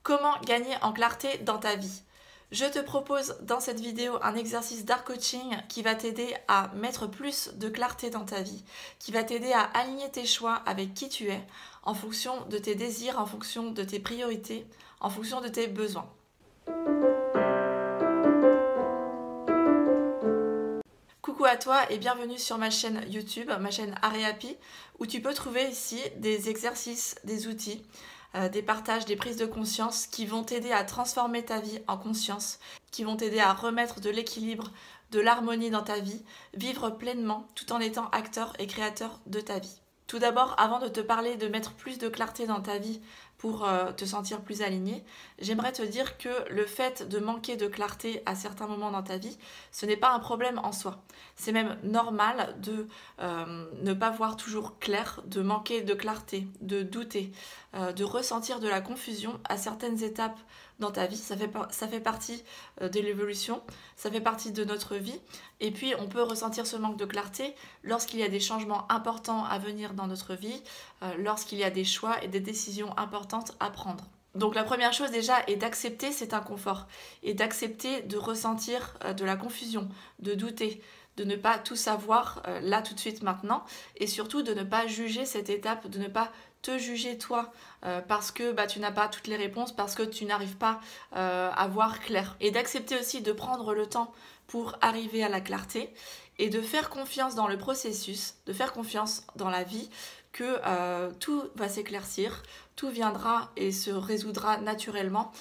Comment gagner en clarté dans ta vie? Je te propose dans cette vidéo un exercice d'art coaching qui va t'aider à mettre plus de clarté dans ta vie, qui va t'aider à aligner tes choix avec qui tu es, en fonction de tes désirs, en fonction de tes priorités, en fonction de tes besoins. Coucou à toi et bienvenue sur ma chaîne YouTube, ma chaîne Art et Happy, où tu peux trouver ici des exercices, des outils, des partages, des prises de conscience qui vont t'aider à transformer ta vie en conscience, qui vont t'aider à remettre de l'équilibre, de l'harmonie dans ta vie, vivre pleinement tout en étant acteur et créateur de ta vie. Tout d'abord, avant de te parler de mettre plus de clarté dans ta vie pour te sentir plus aligné, j'aimerais te dire que le fait de manquer de clarté à certains moments dans ta vie, ce n'est pas un problème en soi. C'est même normal de ne pas voir toujours clair, de manquer de clarté, de douter, de ressentir de la confusion à certaines étapes dans ta vie. Ça fait partie de l'évolution, ça fait partie de notre vie. Et puis on peut ressentir ce manque de clarté lorsqu'il y a des changements importants à venir dans notre vie, lorsqu'il y a des choix et des décisions importantes à prendre. Donc la première chose déjà est d'accepter cet inconfort et d'accepter de ressentir de la confusion, de douter, de ne pas tout savoir là tout de suite maintenant et surtout de ne pas juger cette étape, de ne pas te juger toi parce que tu n'as pas toutes les réponses, parce que tu n'arrives pas à voir clair. Et d'accepter aussi de prendre le temps pour arriver à la clarté et de faire confiance dans le processus, de faire confiance dans la vie que tout va s'éclaircir, tout viendra et se résoudra naturellement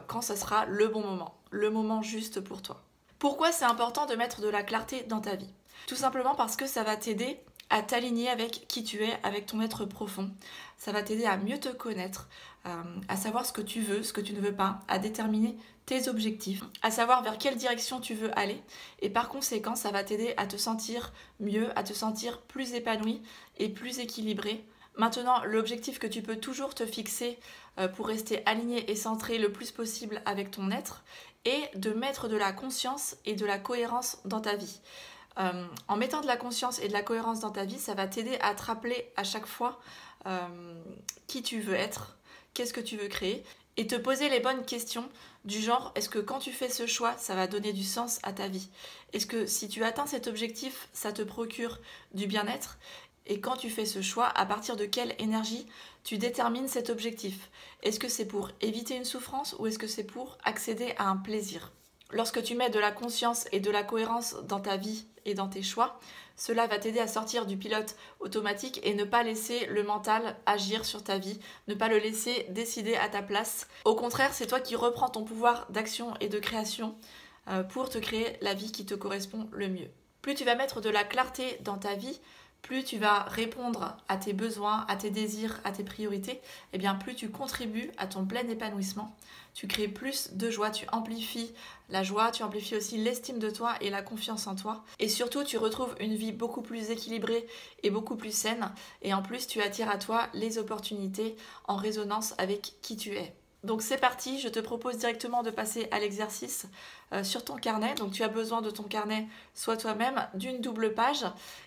quand ça sera le bon moment, le moment juste pour toi. Pourquoi c'est important de mettre de la clarté dans ta vie? Tout simplement parce que ça va t'aider à t'aligner avec qui tu es, avec ton être profond. Ça va t'aider à mieux te connaître, à savoir ce que tu veux, ce que tu ne veux pas, à déterminer tes objectifs, à savoir vers quelle direction tu veux aller. Et par conséquent, ça va t'aider à te sentir mieux, à te sentir plus épanoui et plus équilibré. Maintenant, l'objectif que tu peux toujours te fixer pour rester aligné et centré le plus possible avec ton être est de mettre de la conscience et de la cohérence dans ta vie. En mettant de la conscience et de la cohérence dans ta vie, ça va t'aider à te rappeler à chaque fois qui tu veux être, qu'est-ce que tu veux créer, et te poser les bonnes questions du genre, est-ce que quand tu fais ce choix, ça va donner du sens à ta vie? Est-ce que si tu atteins cet objectif, ça te procure du bien-être? Et quand tu fais ce choix, à partir de quelle énergie tu détermines cet objectif? Est-ce que c'est pour éviter une souffrance ou est-ce que c'est pour accéder à un plaisir? Lorsque tu mets de la conscience et de la cohérence dans ta vie et dans tes choix, cela va t'aider à sortir du pilote automatique et ne pas laisser le mental agir sur ta vie, ne pas le laisser décider à ta place. Au contraire, c'est toi qui reprends ton pouvoir d'action et de création pour te créer la vie qui te correspond le mieux. Plus tu vas mettre de la clarté dans ta vie, plus tu vas répondre à tes besoins, à tes désirs, à tes priorités, et bien plus tu contribues à ton plein épanouissement. Tu crées plus de joie, tu amplifies la joie, tu amplifies aussi l'estime de toi et la confiance en toi. Et surtout, tu retrouves une vie beaucoup plus équilibrée et beaucoup plus saine. Et en plus, tu attires à toi les opportunités en résonance avec qui tu es. Donc c'est parti, je te propose directement de passer à l'exercice sur ton carnet. Donc tu as besoin de ton carnet, soit toi-même, d'une double page.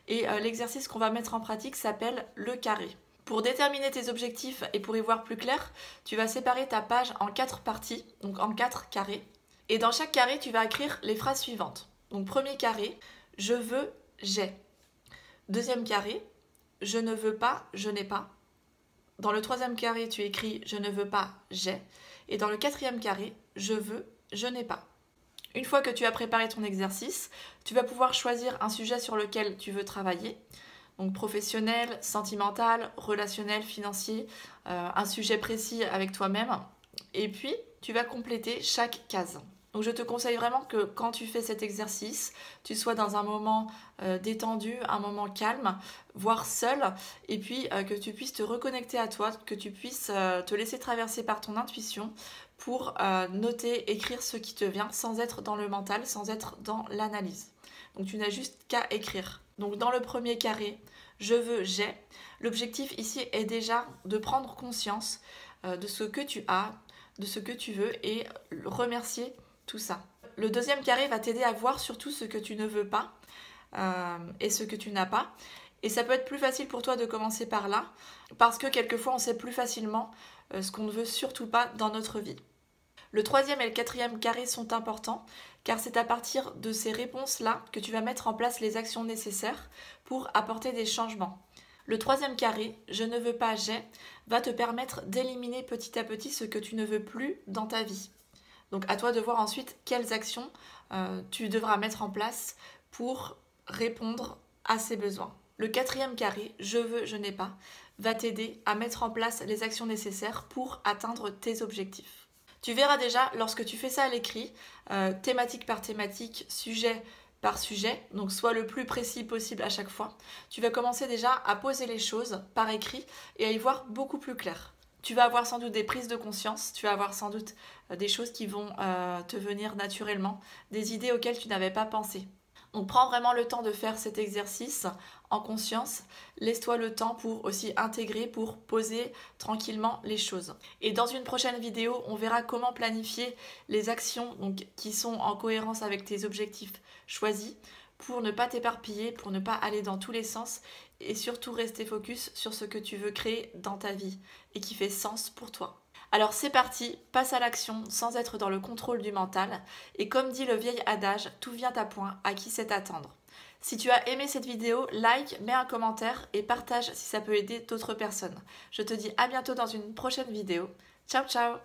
Et l'exercice qu'on va mettre en pratique s'appelle le carré. Pour déterminer tes objectifs et pour y voir plus clair, tu vas séparer ta page en 4 parties, donc en 4 carrés. Et dans chaque carré, tu vas écrire les phrases suivantes. Donc premier carré, je veux, j'ai. Deuxième carré, je ne veux pas, je n'ai pas. Dans le troisième carré, tu écris « je ne veux pas, j'ai ». Et dans le quatrième carré, « je veux, je n'ai pas ». Une fois que tu as préparé ton exercice, tu vas pouvoir choisir un sujet sur lequel tu veux travailler. Donc professionnel, sentimental, relationnel, financier, un sujet précis avec toi-même. Et puis, tu vas compléter chaque case. Donc je te conseille vraiment que quand tu fais cet exercice, tu sois dans un moment détendu, un moment calme, voire seul, et puis que tu puisses te reconnecter à toi, que tu puisses te laisser traverser par ton intuition pour noter, écrire ce qui te vient sans être dans le mental, sans être dans l'analyse. Donc tu n'as juste qu'à écrire. Donc dans le premier carré, je veux, j'ai, l'objectif ici est déjà de prendre conscience de ce que tu as, de ce que tu veux et remercier tout ça. Le deuxième carré va t'aider à voir surtout ce que tu ne veux pas et ce que tu n'as pas. Et ça peut être plus facile pour toi de commencer par là, parce que quelquefois on sait plus facilement ce qu'on ne veut surtout pas dans notre vie. Le troisième et le quatrième carré sont importants, car c'est à partir de ces réponses-là que tu vas mettre en place les actions nécessaires pour apporter des changements. Le troisième carré, je ne veux pas, j'ai, va te permettre d'éliminer petit à petit ce que tu ne veux plus dans ta vie. Donc à toi de voir ensuite quelles actions tu devras mettre en place pour répondre à ces besoins. Le quatrième carré, je veux, je n'ai pas, va t'aider à mettre en place les actions nécessaires pour atteindre tes objectifs. Tu verras déjà, lorsque tu fais ça à l'écrit, thématique par thématique, sujet par sujet, donc sois le plus précis possible à chaque fois, tu vas commencer déjà à poser les choses par écrit et à y voir beaucoup plus clair. Tu vas avoir sans doute des prises de conscience, tu vas avoir sans doute des choses qui vont te venir naturellement, des idées auxquelles tu n'avais pas pensé. Donc prends vraiment le temps de faire cet exercice en conscience, laisse-toi le temps pour aussi intégrer, pour poser tranquillement les choses. Et dans une prochaine vidéo, on verra comment planifier les actions donc, qui sont en cohérence avec tes objectifs choisis pour ne pas t'éparpiller, pour ne pas aller dans tous les sens et surtout rester focus sur ce que tu veux créer dans ta vie et qui fait sens pour toi. Alors c'est parti, passe à l'action sans être dans le contrôle du mental. Et comme dit le vieil adage, tout vient à point, à qui sait attendre. Si tu as aimé cette vidéo, like, mets un commentaire et partage si ça peut aider d'autres personnes. Je te dis à bientôt dans une prochaine vidéo. Ciao ciao!